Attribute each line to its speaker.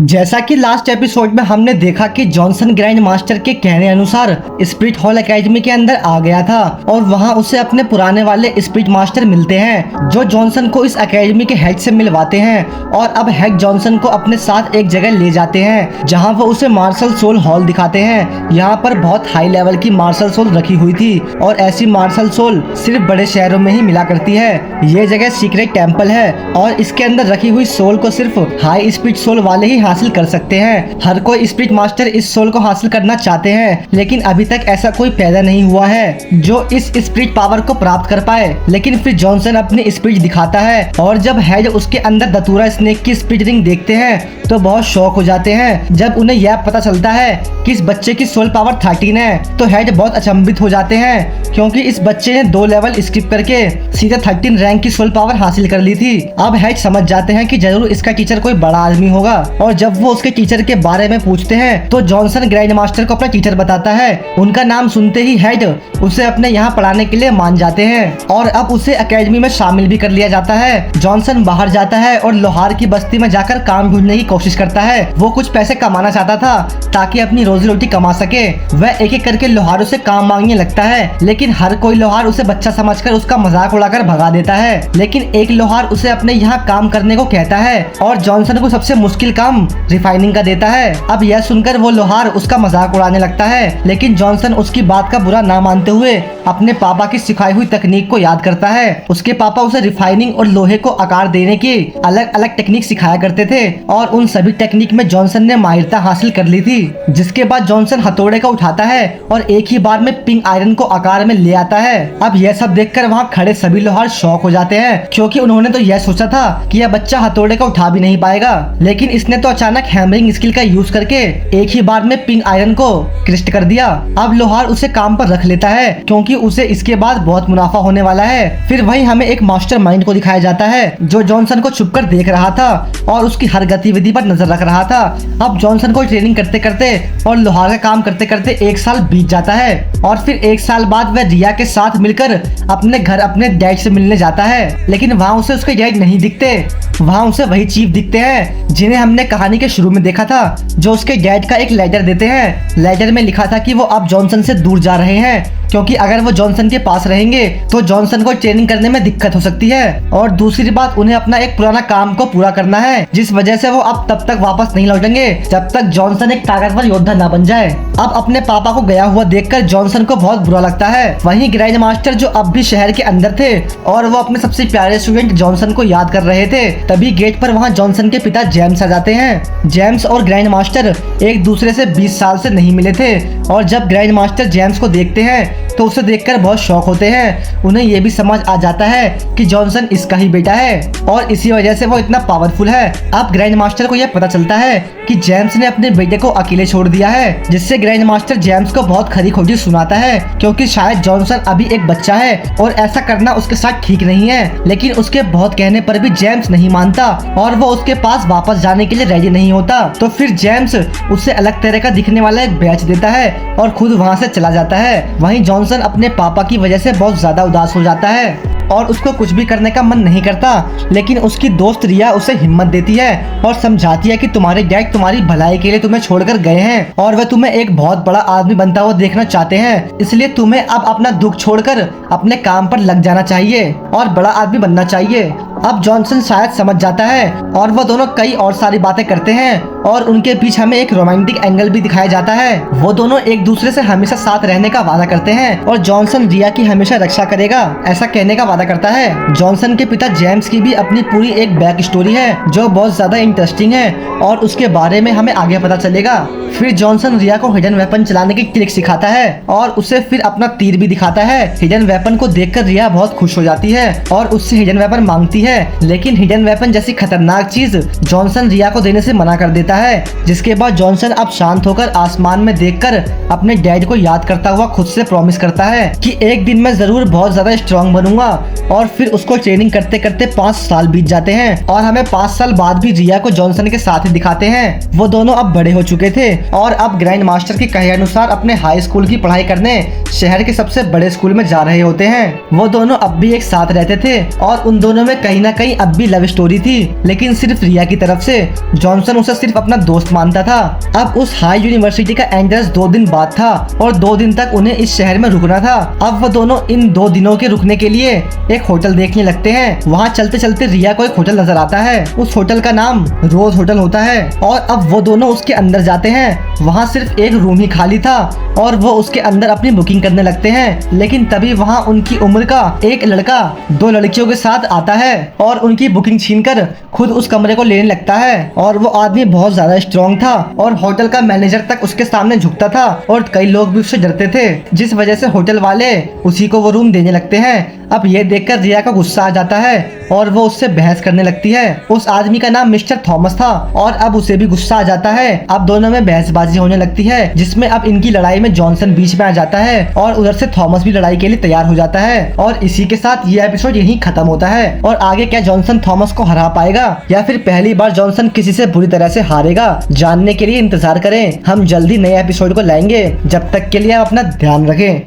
Speaker 1: जैसा कि last episode में हमने देखा कि जॉनसन ग्रैंड मास्टर के कहने अनुसार स्पिरिट हॉल एकेडमी के अंदर आ गया था और वहां उसे अपने पुराने वाले स्पिरिट मास्टर मिलते हैं जो जॉनसन को इस एकेडमी के हेड से मिलवाते हैं और अब हेड जॉनसन को अपने साथ एक जगह ले जाते हैं जहां वो उसे मार्शल सोल हॉल दिखाते हैं। यहाँ पर बहुत हाई लेवल की मार्शल सोल रखी हुई थी और ऐसी मार्शल सोल सिर्फ बड़े शहरों में ही मिला करती है। ये जगह सीक्रेट टेम्पल है और इसके अंदर रखी हुई सोल को सिर्फ हाई स्पिरिट सोल वाले ही हासिल कर सकते हैं। हर कोई स्पिरिट मास्टर इस सोल को हासिल करना चाहते हैं लेकिन अभी तक ऐसा कोई पैदा नहीं हुआ है जो इस स्पिरिट पावर को प्राप्त कर पाए। लेकिन फिर जॉनसन अपनी स्पिरिट दिखाता है और जब हेड उसके अंदर दतूरा स्नेक की स्पिरिट रिंग देखते हैं तो बहुत शौक हो जाते हैं। जब उन्हें यह पता चलता है कि इस बच्चे की सोल पावर 13 है तो हेड बहुत अचंभित हो जाते हैं क्योंकि इस बच्चे ने 2 लेवल स्किप करके सीधे 13 रैंक की सोल पावर हासिल कर ली थी। अब हेड समझ जाते हैं कि जरूर इसका टीचर कोई बड़ा आदमी होगा और जब वो उसके टीचर के बारे में पूछते हैं तो जॉनसन ग्रैंड मास्टर को अपना टीचर बताता है। उनका नाम सुनते ही हेड उसे अपने यहाँ पढ़ाने के लिए मान जाते हैं और अब उसे एकेडमी में शामिल भी कर लिया जाता है। जॉनसन बाहर जाता है और लोहार की बस्ती में जाकर काम ढूंढने की कोशिश करता है। वो कुछ पैसे कमाना चाहता था ताकि अपनी रोजी रोटी कमा सके। वह एक एक करके लोहारों से काम मांगने लगता है लेकिन हर कोई लोहार उसे बच्चा समझकर उसका मजाक उड़ाकर भगा देता है। लेकिन एक लोहार उसे अपने यहाँ काम करने को कहता है और जॉनसन को सबसे मुश्किल काम रिफाइनिंग का देता है। अब यह सुनकर वो लोहार उसका मजाक उड़ाने लगता है लेकिन जॉनसन उसकी बात का बुरा ना मानते हुए अपने पापा की सिखाई हुई तकनीक को याद करता है। उसके पापा उसे रिफाइनिंग और लोहे को आकार देने की अलग अलग टेक्निक सिखाया करते थे और उन सभी टेक्निक में जॉनसन ने माहिरता हासिल कर ली थी। जिसके बाद जॉनसन हथौड़े को उठाता है और एक ही बार में पिंक आयरन को आकार में ले आता है। अब यह सब देखकर वहाँ खड़े सभी लोहार शौक हो जाते हैं क्योंकि उन्होंने तो यह सोचा था कि यह बच्चा हथौड़े को उठा भी नहीं पाएगा लेकिन इसने तो अचानक हैमरिंग स्किल का यूज करके एक ही बार में पिंक आयरन को क्रिस्ट कर दिया। अब लोहार उसे काम पर रख लेता है क्योंकि उसे इसके बाद बहुत मुनाफा होने वाला है। फिर वही हमें एक मास्टरमाइंड को दिखाया जाता है जो जॉनसन को छुपकर देख रहा था और उसकी हर गतिविधि पर नजर रख रहा था। अब जॉनसन को ट्रेनिंग करते करते और लोहार का काम करते करते 1 साल बीत जाता है और फिर 1 साल बाद वह रिया के साथ मिलकर अपने घर अपने डैड से मिलने जाता है लेकिन वहाँ उसे उसके डैड नहीं दिखते। वहाँ उसे वही चीफ दिखते हैं जिन्हें हमने कहानी के शुरू में देखा था जो उसके डैड का एक लेटर देते हैं। लेटर में लिखा था कि वो अब जॉनसन से दूर जा रहे हैं क्योंकि अगर वो जॉनसन के पास रहेंगे तो जॉनसन को ट्रेनिंग करने में दिक्कत हो सकती है और दूसरी बात उन्हें अपना एक पुराना काम को पूरा करना है जिस वजह से वो अब तब तक वापस नहीं लौटेंगे जब तक जॉनसन एक ताकतवर योद्धा ना बन जाए। अब अपने पापा को गया हुआ देखकर जॉनसन को बहुत बुरा लगता है। वहीं ग्रैंड मास्टर जो अब भी शहर के अंदर थे और वो अपने सबसे प्यारे स्टूडेंट जॉनसन को याद कर रहे थे तभी गेट पर वहाँ जॉनसन के पिता जेम्स आ जाते हैं। जेम्स और ग्रैंड मास्टर एक दूसरे से 20 साल से नहीं मिले थे और जब ग्रैंड मास्टर जेम्स को देखते हैं तो उसे देखकर बहुत शौक होते हैं। उन्हें ये भी समझ आ जाता है कि जॉनसन इसका ही बेटा है और इसी वजह से वो इतना पावरफुल है। अब ग्रैंड मास्टर को यह पता चलता है कि जेम्स ने अपने बेटे को अकेले छोड़ दिया है जिससे ग्रैंड मास्टर जेम्स को बहुत खरी खोटी सुनाता है क्योंकि शायद जॉनसन अभी एक बच्चा है और ऐसा करना उसके साथ ठीक नहीं है। लेकिन उसके बहुत कहने पर भी जेम्स नहीं मानता और वो उसके पास वापस जाने के लिए रेडी नहीं होता। तो फिर जेम्स उसे अलग तरह का दिखने वाला एक बैच देता है और खुद वहाँ से चला जाता है। वहीं जॉनसन अपने पापा की वजह से बहुत ज्यादा उदास हो जाता है और उसको कुछ भी करने का मन नहीं करता लेकिन उसकी दोस्त रिया उसे हिम्मत देती है और समझाती है कि तुम्हारे डैड तुम्हारी भलाई के लिए तुम्हें छोड़कर गए हैं और वह तुम्हें एक बहुत बड़ा आदमी बनता हुआ देखना चाहते हैं, इसलिए तुम्हें अब अपना दुख छोड़कर अपने काम पर लग जाना चाहिए और बड़ा आदमी बनना चाहिए। अब जॉनसन शायद समझ जाता है और वो दोनों कई और सारी बातें करते हैं और उनके बीच हमें एक रोमांटिक एंगल भी दिखाया जाता है। वो दोनों एक दूसरे से हमेशा साथ रहने का वादा करते हैं और जॉनसन रिया की हमेशा रक्षा करेगा ऐसा कहने का वादा करता है। जॉनसन के पिता जेम्स की भी अपनी पूरी एक बैक स्टोरी है जो बहुत ज्यादा इंटरेस्टिंग है और उसके बारे में हमें आगे पता चलेगा। फिर जॉनसन रिया को हिडन वेपन चलाने की ट्रिक सिखाता है और उसे फिर अपना तीर भी दिखाता है। हिडन वेपन को देखकर रिया बहुत खुश हो जाती है और उससे हिडन वेपन मांगती है लेकिन हिडन वेपन जैसी खतरनाक चीज जॉनसन रिया को देने से मना कर देता है। जिसके बाद जॉनसन अब शांत होकर आसमान में देखकर अपने डैड को याद करता हुआ खुद से प्रॉमिस करता है कि एक दिन मैं जरूर बहुत ज्यादा स्ट्रांग बनूंगा और फिर उसको ट्रेनिंग करते करते 5 साल बीत जाते हैं और हमें 5 साल बाद भी रिया को जॉनसन के साथ ही दिखाते हैं। वो दोनों अब बड़े हो चुके थे और अब ग्रैंड मास्टर के कहे अनुसार अपने हाई स्कूल की पढ़ाई करने शहर के सबसे बड़े स्कूल में जा रहे होते हैं। वो दोनों अब भी एक साथ रहते थे और उन दोनों में कहीं ना कहीं अब भी लव स्टोरी थी, लेकिन सिर्फ रिया की तरफ से। जॉनसन उसे सिर्फ अपना दोस्त मानता था। अब उस हाई यूनिवर्सिटी का एंट्रेंस 2 दिन बाद था और 2 दिन तक उन्हें इस शहर में रुकना था। अब वो दोनों इन 2 दिनों के रुकने के लिए एक होटल देखने लगते हैं। वहाँ चलते चलते रिया को एक होटल नजर आता है। उस होटल का नाम रोज होटल होता है और अब वो दोनों उसके अंदर जाते हैं। वहाँ सिर्फ एक रूम ही खाली था और वो उसके अंदर अपनी बुकिंग करने लगते हैं, लेकिन तभी वहाँ उनकी उम्र का एक लड़का 2 लड़कियों के साथ आता है और उनकी बुकिंग छीनकर खुद उस कमरे को लेने लगता है। और वो आदमी बहुत ज्यादा स्ट्रॉन्ग था और होटल का मैनेजर तक उसके सामने झुकता था और कई लोग भी उससे डरते थे, जिस वजह से होटल वाले उसी को वो रूम देने लगते हैं। अब ये देखकर रिया का गुस्सा आ जाता है और वो उससे बहस करने लगती है। उस आदमी का नाम मिस्टर थॉमस था और अब उसे भी गुस्सा आ जाता है। अब दोनों में बहसबाजी होने लगती है, जिसमें अब इनकी लड़ाई में जॉनसन बीच में आ जाता है और उधर से थॉमस भी लड़ाई के लिए तैयार हो जाता है। और इसी के साथ ये एपिसोड यहीं खत्म होता है। और आगे क्या जॉनसन थॉमस को हरा पाएगा या फिर पहली बार जॉनसन किसी से बुरी तरह से हारेगा, जानने के लिए इंतजार करें। हम जल्दी नए एपिसोड को लाएंगे। जब तक के लिए आप अपना ध्यान रखें।